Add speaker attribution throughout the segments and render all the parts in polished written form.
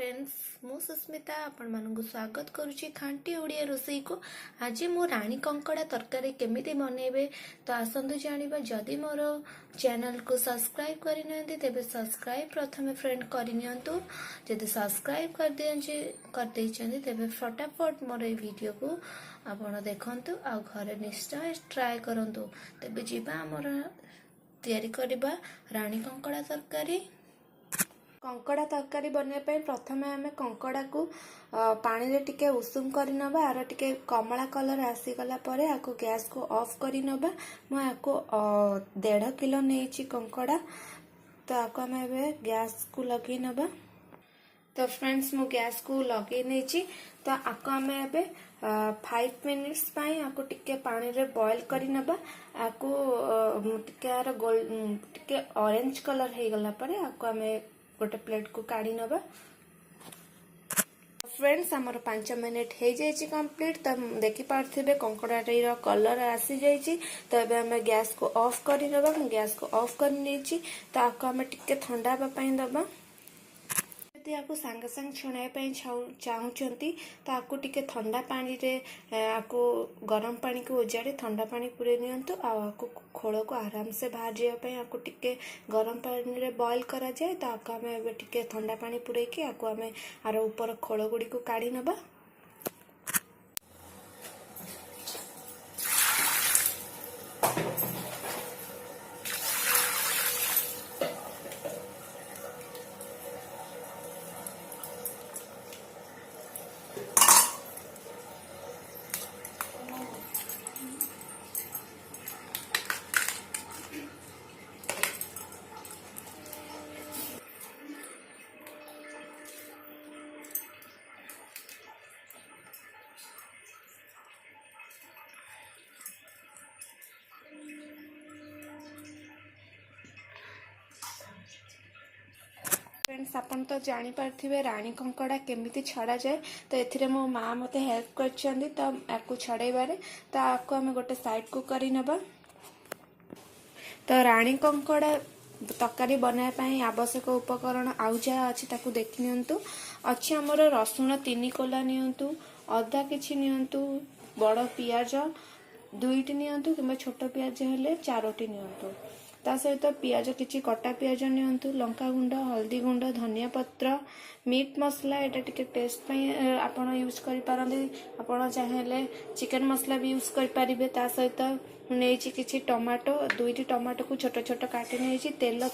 Speaker 1: Friends मु सुस्मिता आपण मानक स्वागत करुच्ची खांटी ओडिया रोसई को। आज मो रानी कंकड़ा तरकारी केमिति बनइबे तो आसंतु जानिबा। जदि मोर चैनल को सब्सक्राइब करिनांती तेबे सब्सक्राइब प्रथमे फ्रेंड करिनियंतु। जदि सब्सक्राइब कर देइछन्ती तेबे फटाफट मोर ए वीडियो को आपण देखंतु आ घरे निश्चय ट्राई करंतु। तेबे जिबा हमर तयारी करबा रानी कंकड़ा तरकारी। कंकड़ा तरकारी बनवाई प्रथम आम कंकड़ा को पानी रे टिके उषुम कर नबा। आर टिके कमला कलर आसीगला परे आको गैस को ऑफ कर नबा। मु आको 1.5 किलो नेची कंकड़ा तो आको आम गैस को लगे नबा। तो फ्रेंड्स मु गैस को लगे नेची तो आको आम 5 मिनिट्स पाई आको टिके पानी रे बॉईल करी नबा। आको टिके आर गोल्ड टिके ऑरेंज कलर हे गला परे आको आम गोटे प्लेट को काढ़ी नबा। फ्रेंड्स हमर 5 मिनिट हो जाइए कंप्लीट। तो देखि पार्थिबे कंकड़ाटी रो कलर आसी जाइए। तो एबे हमें गैस को ऑफ करी नबा। मु गैस को ऑफ कर नेची तो आको हमें टिके ठंडा बा पई दबा। यदि आपको सांगे सांग छुणाई पई चाहूचंती तो आपको टिके ठंडा पानी रे आपको गरम पानी को उजाड़ी ठंडा पानी पुरे नियंतु। आपको खोल को आराम से बाहर जाय पई आपको टिके गरम पानी रे बॉईल करा जाए। तो आपको हमें एबे टिके ठंडा पानी पुरे की आपको हमें आर ऊपर खोल गुडी को काढी नबा। फ्रेंड्स आपन तो जानी पार्थिबे रानी कंकड़ा केमिति छड़ा जाए। तो एथिरे मो माँ मते हेल्प करछंदी तो आकु छड़ाइबारे। तो आकु हमें गोटे साइड को करी नबा। तो रानी कंकड़ा तरकारी बनाए पई आवश्यक उपकरण आउ जा अछि ताकु देखि नियंतु। अछि हमर रसुण 3 कोला नियंतु, अदा किछि नियंतु, बड़ पियाज 2टी नियंतु किबा छोट पियाज हेले 4टी नियंतु। ता सहित पियाज किछि कटा पियाज नियंतु, लंका गुंड, हल्दी गुंड, धनिया पत्र, मीट मसला एटा टिके टेस्ट पई आपण यूज करि पारंदी। आपण चाहेले चिकन मसला भी यूज करि परिबे। ता सहित नेछि किछि टमाटो 2टी टमाटो को छोट छोट काटि नेछि। तेल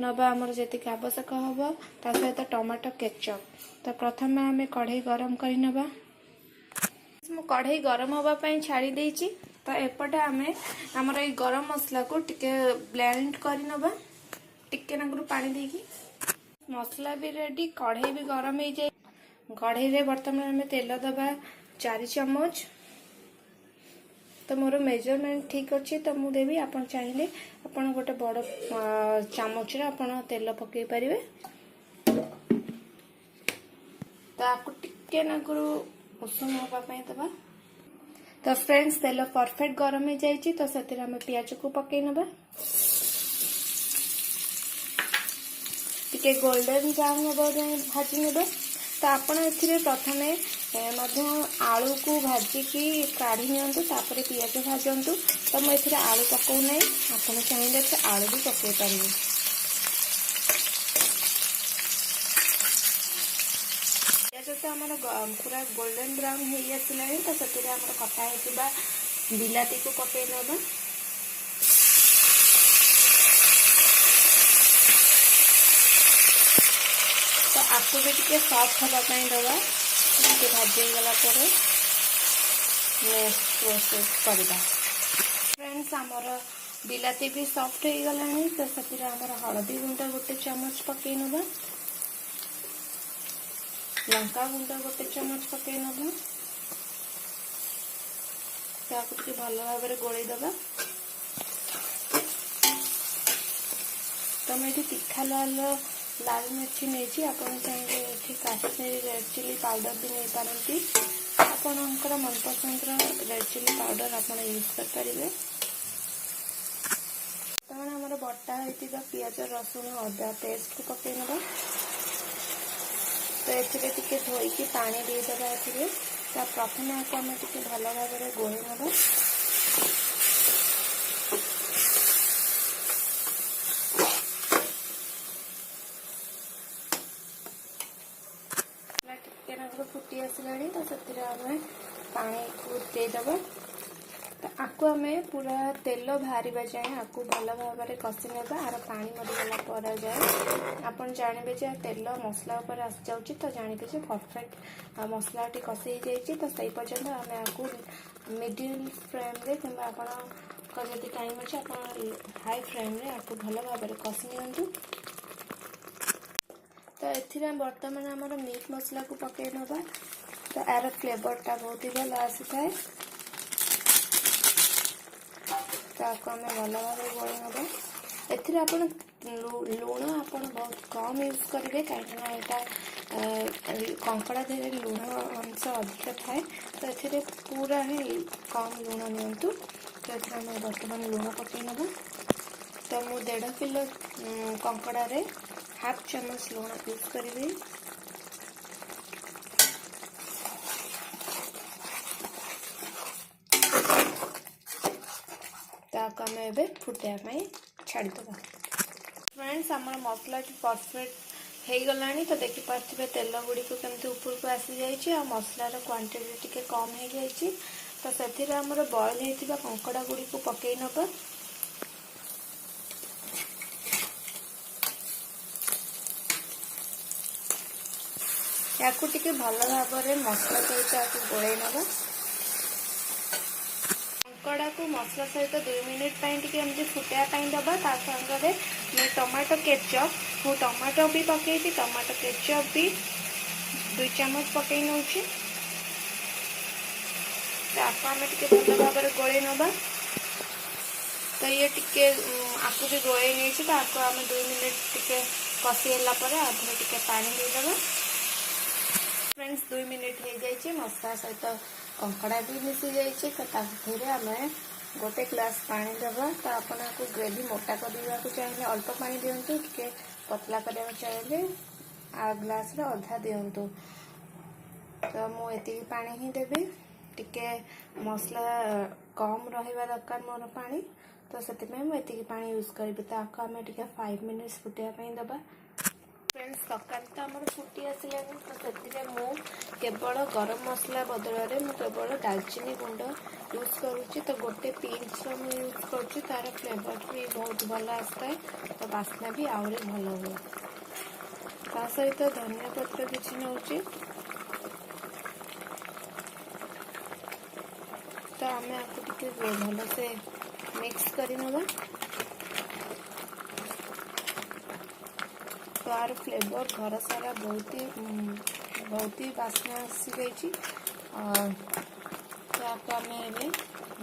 Speaker 1: नबा हमर जेति आवश्यक हबो। ता सहित टमाटो केचप। तो प्रथम हमें कढ़ाई गरम करि नबा। मु कढ़ाई गरम होबा पई छाड़ी देछि। तो एपटे आमे हमर ए गरम मसला को टिके ब्लेंड करि नबा टिके नगरु पानी देकी। मसला भी रेडी, कढ़ाई भी गरम हो जाए। कढ़ाई रे वर्तमान हमें तेल दबा 4 चम्मच। तो मोर मेजरमेंट ठीक अच्छी तो मु देवी। आपण चाहिले आपण गोटे बड़ चामच रे आपण तेल पकई परिवे। तो आपको टिके नगरु उषुम होबा पई दबा। तो फ्रेंड्स तेल परफेक्ट गरम हो जाइए। तो से पियाज को पकई नबा। टिके गोल्डन ब्राउन होबा भाजी नेबा। तो आपण एथिरे प्रथमे आलू को भाजिकी काढ़ी नियंतु, तापरे पियाज भाजंतु। तो मु एथिरे आलू पकाउ नै, आपण चाहिले आलू भी पकई पारिबे। तो आमर पूरा गोल्डन ब्राउन हो आसला। तो से कटा होगा बिलाती को पकई नबा। तो आपको भी टिके सॉफ्ट होगापाई दबा। भाजी गला नेक्स्ट प्रोसेस करबा। फ्रेंड्स आमर बिलाती भी सॉफ्ट हो गलानी। तो से आमर हळदी गुंड 1 चम्मच पकई नबा, लंका गुंड 1 चम्मच पकई नबा। ताकि भल भाव में गोल दबा। तो मैं तीखा लाल मिर्ची नहीं आपन चाहिए काश्मीरी रेड चिली पाउडर भी नहीं पारती। आपणकर मनपसंद रेड चिली पाउडर आप यूज करें। आमर बटा होता पियाज रसुण अदा पेस्ट को पकई नबा। तो एथिरे टिके धोईकी पानी देदेबा एथिरे तो प्रथम आपको आम टिके भल भाव में गोली नवा फुटी आसला तो से आम पानी को देदेबा तो आपको आम पूरा तेल बाहर जाए आपको भल भाव में कषि ना आर पानी मरीगला जाए आप जानवे जे तेल मसला उपर आसी जाऊँगी तो जानवे जे परफेक्ट मसला टी कषि जाइए तो सही पर्यंत आम आपको मिडिल फ्लेम रे कि आपड़ी टाइम अच्छे आप हाई फ्लेम रे आपको भल भाव में कषि नि तो एथिरे बर्तमान आमर मीट मसला को पकई नवा तो यार फ्लेवरटा बहुत ही भल आसी थाए तो आपको आम भल भाव गोली नवा एथिरे आपण लुण आपण बहुत कम यूज करेंगे कहीं यहाँ कंकड़ा देह लुण अंश अधिक थाए तो एथिरे पूरा ही कम लुण नियंतु तो एथिरे आम बर्तमान लुण पकई नवा तो मु 1.5 किलो कंकड़ा रे हाफ चम्मच लुण यूज करी आम ए फुटाई छाड़ीदे फ्रेंड्स आम मसला परफेक्ट हो गला तो देखिपे तेल गुड़िक केमती ऊपर को आसी जाइए मसलार क्वांटिटी टिके कम हो जाइए तो से आमर बॉयल होता कंकड़ा गुड़िक पकई नवा या टिके भल भाव में मसला सहित आपको गोल नवा कंकड़ा को मसला सहित 2 मिनिट टी फुटाई दबा सागर मैं टमाटो केचप मु टमाटो भी पकई टमाटो केचप भी 2 चम्मच पकई नौ आपको आम टे भल भाव में गोल नवा तो ये टिके आपको भी गोल नहीं तो आपको आम 2 मिनिट टिके कषिला आधे टिके पानी देदेबा फ्रेंड्स 2 मिनिट हो जाइए मसला सहित कंकड़ा भी मिसी जाइए तो आम गोटे ग्लास पानी देवा तो आपको ग्रेवी मोटा करने चाहिए अल्प पानी दिंतु टे पतला करने चाहिए आ ग्लास अधा दिंतु तो मुझे पानी ही देवी टिके मसला कम रहा दरकार मोर पानी तो से मुझे पानी यूज करी तो आपको आम टे 5 मिनिट्स फुटाई दबा फ्रेंड्स तरकारी तो आम फुटी आसला तो से केवल गरम मसला बदल में केवल दालचीनी गुंड यूज करुच्ची तो गोटे पिंच यूज करुच्ची तार फ्लेवर भी बहुत भल आसता है तो बास्ना भी आहरी भल हुए ता सहित धनिया पत्र किसी नौ तो आम आपको टे भल से मिक्स कर तो यार फ्लेवर घर सारा बहुत ही बास्ना आसी गई तो आपको आम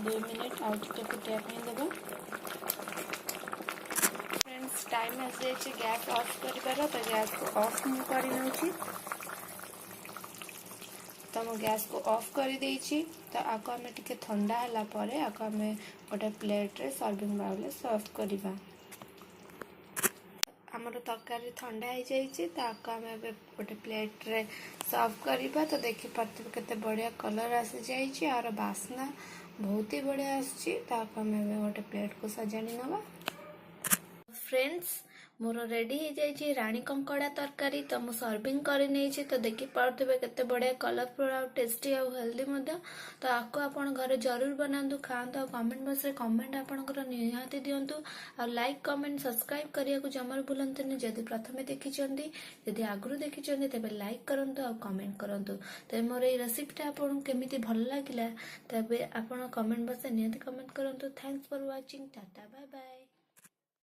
Speaker 1: 2 मिनिट आउ टे फुटाई देवा फ्रेंड्स टाइम आस गैस ऑफ कर तो गैस को ऑफ कर नौ तो मो गैस को ऑफ कर देइछि तो आपको आम टे ठंडा है आपको आम गोटे प्लेट रे सर्विंग बाउल सर्व करवा आमर तरकारी ठंडा हो जाइए तो आपको आम गोटे प्लेट रे सर्व करवा तो देखिपे केते बढ़िया कलर आसी जाइए और बास्ना बहुत ही बढ़िया आसी तो आपको आम गोटे प्लेट को सजाड़ी नवा फ्रेंड्स मोर रेडी हो जाइए रानी कंकड़ा तरकारी तो मुझे सर्विंग कर तो देखी पारे केते बढ़िया कलरफुल और टेस्टी और हेल्दी तो आपको आपण घर जरूर बनातु खातु और कमेंट बॉक्स रे कमेंट आपंकर निहाती दिंतु और लाइक कमेंट सब्सक्राइब करने को जमार भूलतुनि जदि प्रथमे देखी जदि आगु देखी तेज लाइक करूँ और कमेंट करूँ तो मोर ये रेसिपीटा आपको केमी भल लगे तेज आप कमेंट बॉक्स निहाती कमेंट करूँ thanks for watching tata bye bye.